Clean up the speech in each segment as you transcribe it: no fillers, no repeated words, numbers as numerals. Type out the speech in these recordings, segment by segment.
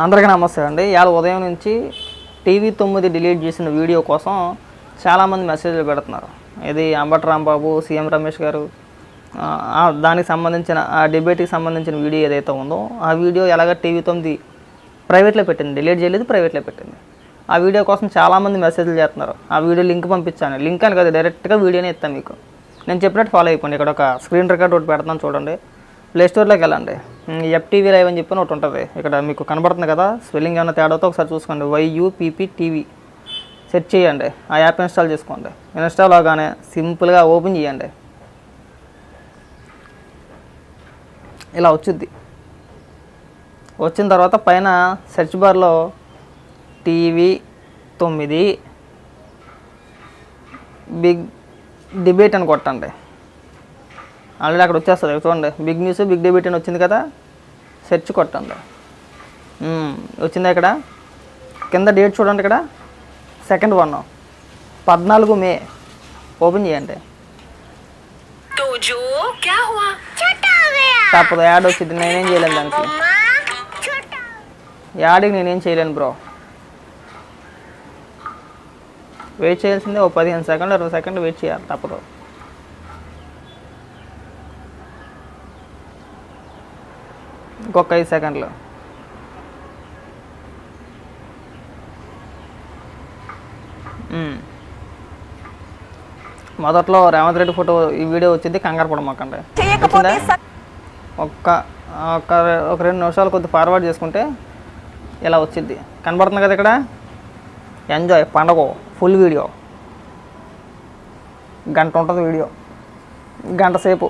అందరికీ నమస్తే అండి. ఇవాళ ఉదయం నుంచి టీవీ9 డిలీట్ చేసిన వీడియో కోసం చాలామంది మెసేజ్లు పెడుతున్నారు. ఇది అంబటి రాంబాబు, సీఎం రమేష్ గారు దానికి సంబంధించిన ఆ డిబేట్కి సంబంధించిన వీడియో ఏదైతే ఉందో ఆ వీడియో ఎలాగ టీవీ9 ప్రైవేట్లో పెట్టింది, డిలీట్ చేయలేదు, ప్రైవేట్లో పెట్టింది. ఆ వీడియో కోసం చాలామంది మెసేజ్లు చేస్తున్నారు. ఆ వీడియో లింక్ పంపించాను. లింక్ అని కదా, డైరెక్ట్గా వీడియోనే ఇస్తాను మీకు. నేను చెప్పినట్టు ఫాలో అయిపోండి. ఇక్కడ ఒక స్క్రీన్ రికార్డ్ ఒకటి పెడతాను చూడండి. ప్లేస్టోర్లోకి వెళ్ళండి. ఎఫ్టీవీ లైవ్ అని చెప్పి ఒకటి ఉంటుంది. ఇక్కడ మీకు కనబడుతుంది కదా, స్పెల్లింగ్ ఏమైనా తేడాతో ఒకసారి చూసుకోండి. YUPPTV సెర్చ్ చేయండి. ఆ యాప్ ఇన్స్టాల్ చేసుకోండి. ఇన్స్టాల్ అవగానే సింపుల్గా ఓపెన్ చేయండి. ఇలా వచ్చింది. వచ్చిన తర్వాత పైన సెర్చ్ బార్లో TV9 బిగ్ డిబేట్ అని కొట్టండి. ఆల్రెడీ అక్కడ వచ్చేస్తుంది చూడండి. బిగ్ న్యూస్, బిగ్ డిబేట్ అని వచ్చింది కదా, సెర్చ్ కొట్టండి. వచ్చిందా? ఇక్కడ కింద డేట్ చూడండి. ఇక్కడ సెకండ్ 14 మే ఓపెన్ చేయండి. తప్పదు, యాడ్ వచ్చింది. నేనేం చేయలేను దానికి. యాడ్కి నేనేం చేయలేను బ్రో. వెయిట్ చేయాల్సిందే. 15 సెకండ్లు 20 సెకండ్లు వెయిట్ చేయాలి, తప్పదు. ఇంకొక 5 సెకండ్లు. మొదట్లో రేవంత్ రెడ్డి ఫోటో ఈ వీడియో వచ్చింది, కంగారు పడమాకండి. ఒక 2 నిమిషాలు కొద్ది ఫార్వర్డ్ చేసుకుంటే ఇలా వచ్చింది. కనబడుతుంది కదా ఇక్కడ. ఎంజాయ్ పండగ ఫుల్ వీడియో. గంట ఉంటుంది వీడియో, గంట సేపు.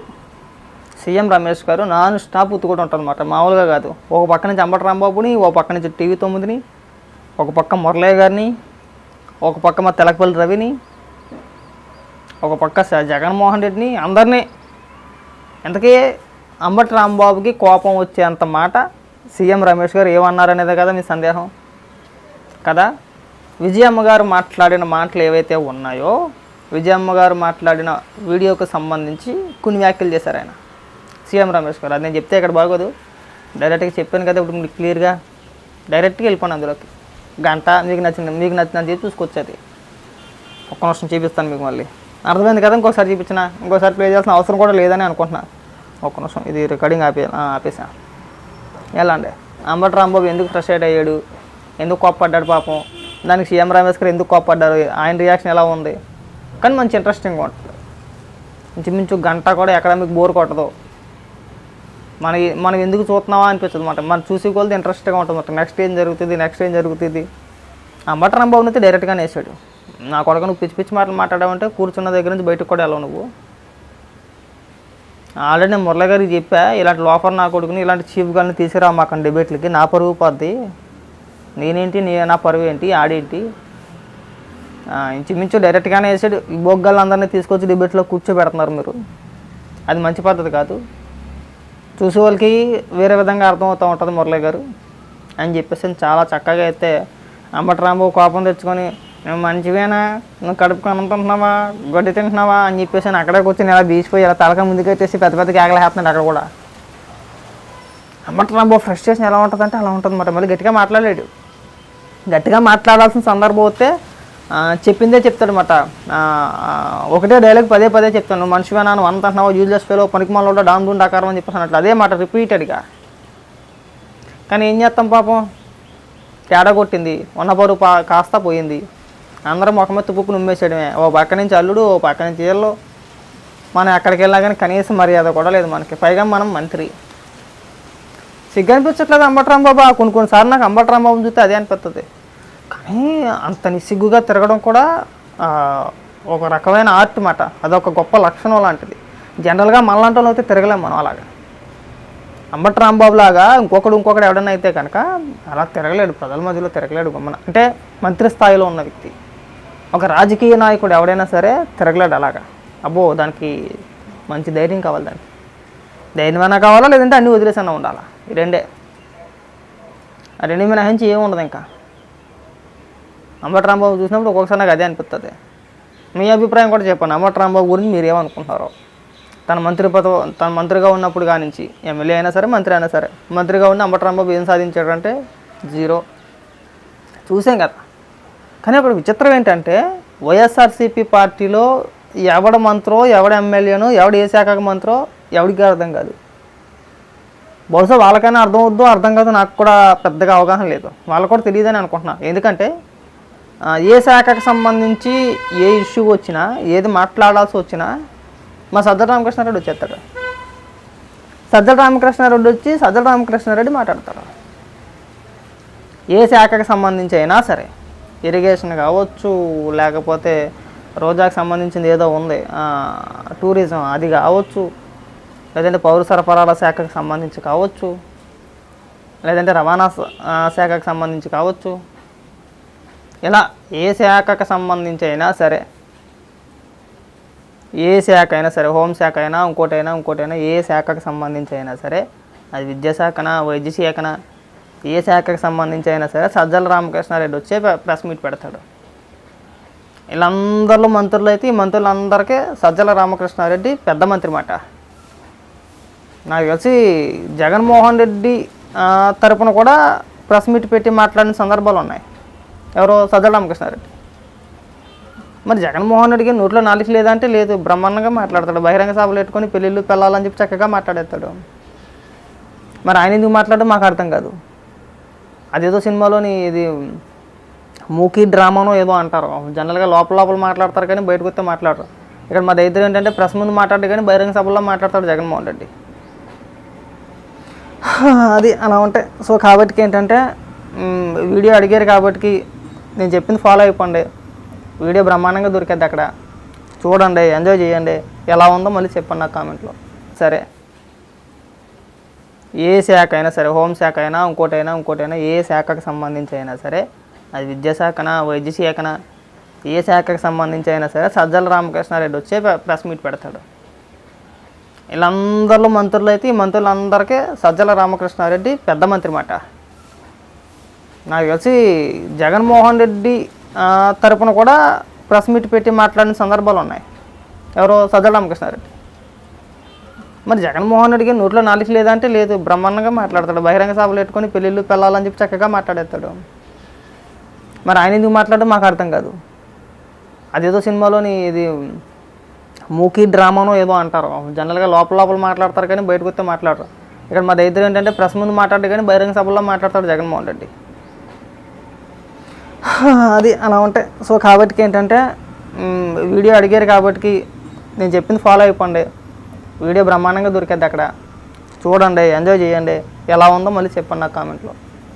సీఎం రమేష్ గారు నాన్ స్టాప్ ఉత్తుకుంటూ ఉంటుంది అన్నమాట, మామూలుగా కాదు. ఒక పక్క నుంచి అంబటి రాంబాబుని, ఒక పక్క నుంచి TV9ని, ఒక పక్క మురళయ్య గారిని, ఒక పక్క మా తెలకపల్లి రవిని, ఒక పక్క జగన్మోహన్ రెడ్డిని, అందరినీ. ఎంతకీ అంబటి రాంబాబుకి కోపం వచ్చేంత మాట సీఎం రమేష్ గారు ఏమన్నారనేదే కదా మీ సందేహం కదా. విజయమ్మ గారు మాట్లాడిన మాటలు ఏవైతే ఉన్నాయో, విజయమ్మ గారు మాట్లాడిన వీడియోకి సంబంధించి కొన్ని వ్యాఖ్యలు చేశారు ఆయన, సీఎం రమేష్ గారు. అది నేను చెప్తే ఇక్కడ బాగోదు. డైరెక్ట్గా చెప్పాను కదా, ఇప్పుడు మీకు క్లియర్గా డైరెక్ట్గా వెళ్ళిపోను అందులోకి. గంట మీకు నచ్చిందని చెప్పి చూసుకొచ్చేది. ఒక్క నిమిషం చూపిస్తాను మీకు. మళ్ళీ అర్థమైంది కదా. ఇంకోసారి చూపించిన, ఇంకోసారి ప్లే చేయాల్సిన అవసరం కూడా లేదని అనుకుంటున్నా. ఒక్క నిమిషం, ఇది రికార్డింగ్ ఆపేసా. ఎలా అండి, అంబటి రాంబాబు ఎందుకు ఫ్రస్ట్రేట్ అయ్యాడు, ఎందుకు కోప్పడ్డాడు పాపం, దానికి సీఎం రమేష్ గారు ఎందుకు కోప్పడ్డారు, ఆయన రియాక్షన్ ఎలా ఉంది. కానీ మంచి ఇంట్రెస్టింగ్గా ఉంటుంది. ఇంచుమించు గంట కూడా ఎక్కడ మీకు బోర్ కొట్టదు. మనం ఎందుకు చూస్తున్నావా అనిపించదు అన్నమాట. మనం చూసి కొలిది ఇంట్రెస్ట్గా ఉంటుంది అన్నమాట. నెక్స్ట్ ఏం జరుగుతుంది. అంబటి రాంబాబుని అయితే డైరెక్ట్గానే వేసాడు. నా కొడుకు నువ్వు పిచ్చి పిచ్చి మాటలు మాట్లాడావంటే కూర్చున్న దగ్గర నుంచి బయటకు కూడా వెళ్ళవు నువ్వు. ఆల్రెడీ నేను మురళి గారికి చెప్పా, ఇలాంటి లోఫర్ నా కొడుకుని, ఇలాంటి చీఫ్ గారిని తీసుకురా మాకు డిబేట్లకి. నా పరువు పోద్ది. నేనేంటి, నా పరువు ఏంటి, ఆడేంటి. ఇంచుమించు డైరెక్ట్గానే వేసాడు. ఈ బొగ్గాళ్ళందరినీ తీసుకొచ్చి డిబేట్లో కూర్చోబెడుతున్నారు మీరు. అది మంచి పద్ధతి కాదు. చూసే వాళ్ళకి వేరే విధంగా అర్థమవుతూ ఉంటుంది మురళి గారు అని చెప్పేసి చాలా చక్కగా అయితే అంబటి రాంబాబు కోపం తెచ్చుకొని, నువ్వు మంచివేనా, నువ్వు కడుపుకొని అనుకుంటున్నావా, గడ్డి తింటున్నావా అని చెప్పేసి అక్కడే కూర్చొని ఇలా బీచిపోయి ఇలా తలక ముందుకు వచ్చేసి పెద్ద పెద్ద కేకలు వేస్తున్నాడు అక్కడ కూడా. అంబటి రాంబాబు ఫ్రస్ట్రేషన్ ఎలా ఉంటుందంటే అలా ఉంటుంది అన్నమాట. మళ్ళీ గట్టిగా మాట్లాడాడు. గట్టిగా మాట్లాడాల్సిన సందర్భం వస్తే చెప్పిందే చెప్తాడనమాట. ఒకటే డైలాగ్ పదే చెప్తాను, నువ్వు మనిషివేనా, నువ్వు అంత అంటున్నావు, యూజ్లెస్ ఫెలో, పనికిమాలలో డామ్ డూన్ డాకారం అని చెప్పేసి అన్నట్లు అదే మాట రిపీటెడ్గా. కానీ ఏం చేస్తాం పాపం, తేడా కొట్టింది. ఉన్న పరువు కాస్త పోయింది. అందరం ముఖమే తుప్పుకు నుమ్మేసేయడమే. ఓ పక్క నుంచి అల్లుడు, ఓ పక్క నుంచి ఇళ్ళు. మనం ఎక్కడికి వెళ్ళినా కానీ కనీసం మర్యాద కూడా లేదు మనకి. పైగా మనం మంత్రి. సిగ్గు అనిపించట్లేదు అంబటి రాంబాబు. కొన్నిసార్లు నాకు అంబటి రాంబాబుని చూస్తే అదే అనిపిస్తుంది. కానీ అంత నిస్సిగ్గుగా తిరగడం కూడా ఒక రకమైన ఆర్ట్ మాట. అదొక గొప్ప లక్షణం లాంటిది. జనరల్గా మనలాంటి అయితే తిరగలేము మనం అలాగా. అంబటి రాంబాబు లాగా ఇంకొకడు ఎవడన్నా అయితే కనుక అలా తిరగలేడు, ప్రజల మధ్యలో తిరగలేడు గమ్మన. అంటే మంత్రి స్థాయిలో ఉన్న వ్యక్తి, ఒక రాజకీయ నాయకుడు ఎవడైనా సరే తిరగలేడు అలాగా. అబ్బో, దానికి మంచి ధైర్యం కావాలి. దానికి ధైర్యమైనా కావాలా, లేదంటే అన్నీ వదిలేసన్నా ఉండాలా. ఈ రెండే. ఆ రెండు మినహాయించి ఏమి ఉండదు. ఇంకా అంబటి రాంబాబు చూసినప్పుడు ఒక్కొక్కసారి నాకు అదే అనిపిస్తుంది. మీ అభిప్రాయం కూడా చెప్పండి. అంబటి రాంబాబు గురించి మీరు ఏమనుకుంటున్నారో. తన మంత్రిగా ఉన్నప్పుడు కానించి ఎమ్మెల్యే అయినా సరే, మంత్రి అయినా సరే, మంత్రిగా ఉన్న అంబటి రాంబాబు ఏం సాధించాడంటే జీరో. చూసాం కదా. కానీ అక్కడ విచిత్రం ఏంటంటే వైఎస్ఆర్సీపీ పార్టీలో ఎవడ మంత్రో, ఎవడ ఎమ్మెల్యేనో, ఎవడ ఏ శాఖకు మంత్రో ఎవడికి అర్థం కాదు. బహుశా వాళ్ళకైనా అర్థం అవుద్దో అర్థం కాదు, నాకు కూడా పెద్దగా అవగాహన లేదు. వాళ్ళకు కూడా తెలియదని అనుకుంటున్నాను. ఎందుకంటే ఏ శాఖకు సంబంధించి ఏ ఇష్యూ వచ్చినా, ఏది మాట్లాడాల్సి వచ్చినా మా సజ్జల రామకృష్ణారెడ్డి వచ్చేస్తాడు. సజ్జల రామకృష్ణారెడ్డి వచ్చి సజ్జల రామకృష్ణారెడ్డి మాట్లాడతాడు. ఏ శాఖకు సంబంధించి అయినా సరే, ఇరిగేషన్ కావచ్చు, లేకపోతే రోజాకు సంబంధించింది ఏదో ఉంది టూరిజం అది కావచ్చు, లేదంటే పౌర సరఫరాల శాఖకు సంబంధించి కావచ్చు, లేదంటే రవాణా శాఖకు సంబంధించి కావచ్చు, ఇలా ఏ శాఖకు సంబంధించి అయినా సరే, ఏ శాఖ అయినా సరే, హోంశాఖ అయినా ఇంకోటైనా ఏ శాఖకు సంబంధించి అయినా సరే, అది విద్యాశాఖనా, వైద్య శాఖనా, ఏ శాఖకు సంబంధించి అయినా సరే సజ్జల రామకృష్ణారెడ్డి వచ్చే ప్రెస్ మీట్ పెడతాడు. వీళ్ళందరిలో మంత్రులు అయితే ఈ మంత్రులందరికీ సజ్జల రామకృష్ణారెడ్డి పెద్ద మంత్రి మాట. నాకు తెలిసి జగన్మోహన్ రెడ్డి తరపున కూడా ప్రెస్ మీట్ పెట్టి మాట్లాడిన సందర్భాలు ఉన్నాయి. ఎవరో సజ్జల రామకృష్ణారెడ్డి. మరి జగన్మోహన్ రెడ్డికి నోట్లో నాలుగు లేదంటే లేదు, బ్రహ్మాండంగా మాట్లాడతాడు. బహిరంగ సభలు పెట్టుకొని పెళ్ళిళ్ళు పెళ్ళాలని చెప్పి చక్కగా మాట్లాడేస్తాడు. మరి ఆయన ఎందుకు మాట్లాడడం మాకు అర్థం కాదు. అదేదో సినిమాలోని ఇది మూకీ డ్రామానో ఏదో అంటారు. జనరల్గా లోపల మాట్లాడతారు కానీ బయటకు వస్తే మాట్లాడరు. ఇక్కడ మా దగ్గర ఏంటంటే ప్రెస్ ముందు మాట్లాడు కానీ బహిరంగ సభల్లో మాట్లాడతాడు జగన్మోహన్ రెడ్డి. అది అలా ఉంటాయి. సో కాబట్టి ఏంటంటే వీడియో అడిగారు కాబట్టి నేను చెప్పింది ఫాలో అయిపోండి. వీడియో బ్రహ్మాండంగా దొరికేది అక్కడ. చూడండి, ఎంజాయ్ చేయండి. ఎలా ఉందో మళ్ళీ చెప్పండి నాకు కామెంట్లో. సరే, ఏ శాఖ అయినా సరే, హోంశాఖ అయినా ఇంకోటైనా ఏ శాఖకు సంబంధించి అయినా సరే, అది విద్యాశాఖనా, వైద్య శాఖనా, ఏ శాఖకు సంబంధించి అయినా సరే సజ్జల రామకృష్ణారెడ్డి వచ్చే ప్రెస్ మీట్ పెడతాడు. వీళ్ళందరిలో మంత్రులు అయితే ఈ మంత్రులందరికీ సజ్జల రామకృష్ణారెడ్డి పెద్ద మంత్రి మాట. నాకు తెలిసి జగన్మోహన్ రెడ్డి తరపున కూడా ప్రెస్ మీట్ పెట్టి మాట్లాడిన సందర్భాలు ఉన్నాయి. ఎవరో సజ్జల రామకృష్ణారెడ్డి. మరి జగన్మోహన్ రెడ్డికి నోట్లో నాలుగు లేదంటే లేదు, బ్రహ్మాండంగా మాట్లాడతాడు. బహిరంగ సభలు పెట్టుకొని పెళ్ళిళ్ళు పెళ్ళాలని చెప్పి చక్కగా మాట్లాడేస్తాడు. మరి ఆయన ఎందుకు మాట్లాడడం మాకు అర్థం కాదు. అదేదో సినిమాలోని ఇది మూకీ డ్రామానో ఏదో అంటారు. జనరల్గా లోపల మాట్లాడతారు కానీ బయటకు వస్తే మాట్లాడరు. ఇక్కడ మా దగ్గర ఏంటంటే ప్రెస్ ముందు మాట్లాడు కానీ బహిరంగ సభల్లో మాట్లాడతాడు జగన్మోహన్ రెడ్డి. అది అలా ఉంటాయి. సో కాబట్టి ఏంటంటే వీడియో అడిగారు కాబట్టి నేను చెప్పింది ఫాలో అయిపోండి. వీడియో బ్రహ్మాండంగా దొరికేది అక్కడ. చూడండి, ఎంజాయ్ చేయండి. ఎలా ఉందో మళ్ళీ చెప్పండి నాకు కామెంట్లో.